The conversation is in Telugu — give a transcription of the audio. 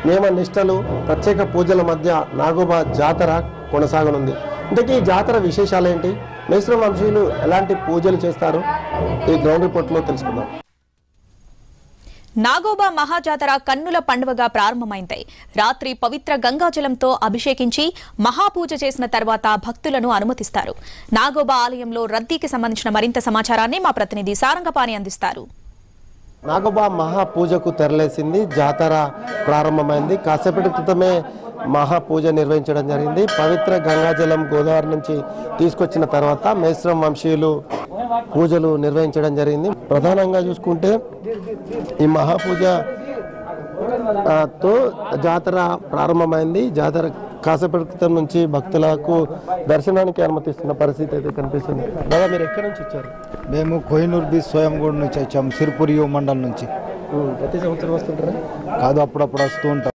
నియమ నిష్టలు ప్రత్యేక పూజల మధ్య నాగోబా జాతర కొనసాగనుంది. ఇంతకీ ఈ జాతర విశేషాలు ఏంటి, మేస్రం వంశీయులు ఎలాంటి పూజలు చేస్తారు, ఈ గ్రౌండ్ రిపోర్ట్లో తెలుసుకుందాం. నాగోబా మహాజాతర కన్నుల పండువగా ప్రారంభమైంది. రాత్రి పవిత్ర గంగాజలంతో అభిషేకించి మహాపూజ చేసిన తర్వాత భక్తులను అనుమతిస్తారు. నాగోబా ఆలయంలో రద్దీకి సంబంధించిన మరింత సమాచారాన్ని మా ప్రతినిధి సారంగపాణి అందిస్తారు. నాగోబా మహాపూజకు తెరలేసింది, జాతర ప్రారంభమైంది. కాసేపటి క్రితమే మహాపూజ నిర్వహించడం జరిగింది. పవిత్ర గంగాజలం గోదావరి నుంచి తీసుకొచ్చిన తర్వాత మేస్రం వంశీయులు పూజలు నిర్వహించడం జరిగింది. ప్రధానంగా చూసుకుంటే ఈ మహాపూజ తో జాతర ప్రారంభమైంది. జాతర కాసేపటి క్రితం నుంచి భక్తులకు దర్శనానికి అనుమతిస్తున్న పరిస్థితి అయితే కనిపిస్తుంది. బాబా, మీరు ఎక్కడి నుంచి వచ్చారు? మేము కోహినూర్ బీచ్ స్వయంగూడ నుంచి వచ్చాము, సిరిపురి మండలం నుంచి. ప్రతి సంవత్సరం వస్తుంటారా? కాదు, అప్పుడప్పుడు వస్తూ ఉంటాం.